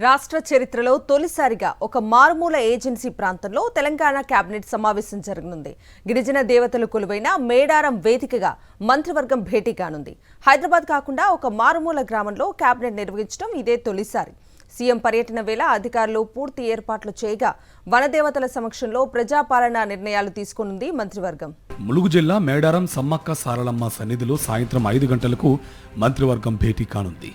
రాష్ట్ర చరిత్రలో తొలిసారిగా ఒక మారుమూల ఏజెన్సీ ప్రాంతంలో తెలంగాణ కేబినెట్ సమావేశం జరగనుంది. గిరిజన దేవతలు కొలువైన మేడారం వేదికగా మంత్రివర్గం భేటీ కానుంది. హైదరాబాద్ కాకుండా ఒక మారుమూల గ్రామంలో కేబినెట్ నిర్వహించడం ఇదే తొలిసారి. సీఎం పర్యటన వేళ అధికారులు పూర్తి ఏర్పాట్లు చేయగా వనదేవతల సమక్షంలో ప్రజాపాలన నిర్ణయాలు తీసుకునుంది మంత్రివర్గం. ములుగు జిల్లా మేడారం సమ్మక్క సారలమ్మ సన్నిధిలో సాయంత్రం 5 గంటలకు మంత్రివర్గం భేటీ కానుంది.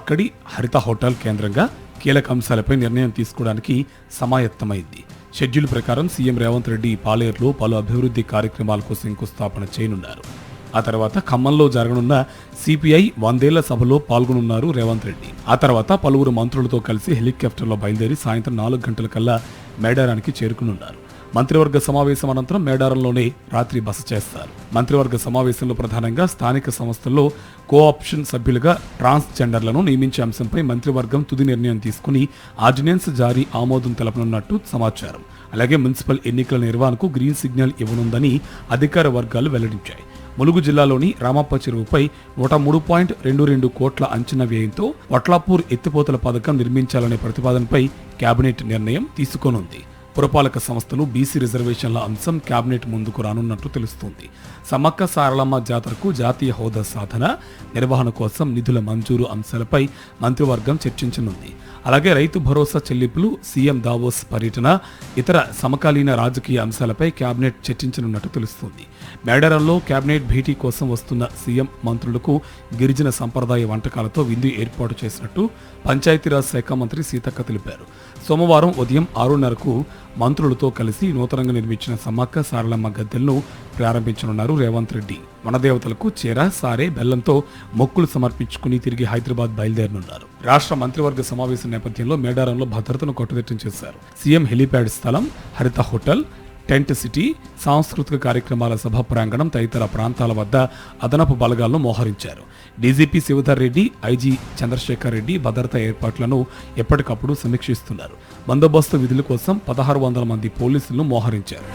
అక్కడి హరిత హోటల్ కేంద్రంగా కీలక అంశాలపై నిర్ణయం తీసుకోవడానికి సమాయత్తమైంది. షెడ్యూల్ ప్రకారం సీఎం రేవంత్ రెడ్డి పాలేరులో పలు అభివృద్ధి కార్యక్రమాలకు శంకుస్థాపన చేయనున్నారు. ఆ తర్వాత ఖమ్మంలో జరగనున్న సిపిఐ 100 సభలో పాల్గొనున్నారు రేవంత్ రెడ్డి. ఆ తర్వాత పలువురు మంత్రులతో కలిసి హెలికాప్టర్లో బయలుదేరి సాయంత్రం 4 గంటలకల్లా మేడారానికి చేరుకునున్నారు. మంత్రివర్గ సమావేశం అనంతరం మేడారంలోనే రాత్రి బస చేస్తారు. మంత్రివర్గ సమావేశంలో ప్రధానంగా స్థానిక సంస్థల్లో కోఆప్షన్ సభ్యులుగా ట్రాన్స్జెండర్లను నియమించే అంశంపై మంత్రివర్గం తుది నిర్ణయం తీసుకుని ఆర్డినెన్స్ జారీ ఆమోదం తెలపనున్నట్టు సమాచారం. అలాగే మున్సిపల్ ఎన్నికల నిర్వహణకు గ్రీన్ సిగ్నల్ ఇవ్వనుందని అధికార వర్గాలు వెల్లడించాయి. ములుగు జిల్లాలోని రామప్ప చెరువుపై 103.22 కోట్ల అంచనా వ్యయంతో వట్లాపూర్ ఎత్తిపోతల పథకం నిర్మించాలనే ప్రతిపాదనపై కేబినెట్ నిర్ణయం తీసుకోనుంది. పురపాలక సంస్థలు బీసీ రిజర్వేషన్ల అంశం కేబినెట్ ముందుకు రానున్నట్టు తెలుస్తోంది. సమ్మక్క సారలమ్మ జాతరకు జాతీయ హోదా సాధన, నిర్వహణ కోసం నిధుల మంజూరు అంశాలపై మంత్రివర్గం చర్చించనుంది. అలాగే రైతు భరోసా చెల్లింపులు, సీఎం దావోస్ పర్యటన, ఇతర సమకాలీన రాజకీయ అంశాలపై కేబినెట్ చర్చించనున్నట్టు తెలుస్తోంది. మేడారంలో కేబినెట్ భేటీ కోసం వస్తున్న సీఎం మంత్రులకు గిరిజన సంప్రదాయ వంటకాలతో విందు ఏర్పాటు చేసినట్టు పంచాయతీరాజ్ శాఖ మంత్రి సీతక్క తెలిపారు. సోమవారం ఉదయం 6:30కు మంత్రులతో కలిసి నూతనంగా నిర్మించిన సమ్మక్క సారలమ్మ గద్దెలను ప్రారంభించనున్నారు రేవంత్ రెడ్డి. వనదేవతలకు చీర, సారే, బెల్లంతో మొక్కులు సమర్పించుకుని తిరిగి హైదరాబాద్ బయలుదేరనున్నారు. రాష్ట్ర మంత్రివర్గ సమావేశం నేపథ్యంలో మేడారంలో భద్రతను కట్టుదిట్టం చేశారు. సీఎం హెలీప్యాడ్ స్థలం, హరిత హోటల్, టెంట్ సిటీ, సాంస్కృతిక కార్యక్రమాల సభ ప్రాంగణం తదితర ప్రాంతాల వద్ద అదనపు బలగాలను మోహరించారు. డీజీపీ శివధర్ రెడ్డి, ఐజీ చంద్రశేఖర్ రెడ్డి భద్రతా ఏర్పాట్లను ఎప్పటికప్పుడు సమీక్షిస్తున్నారు. బందోబస్తు విధుల కోసం 1600 మంది పోలీసులను మోహరించారు.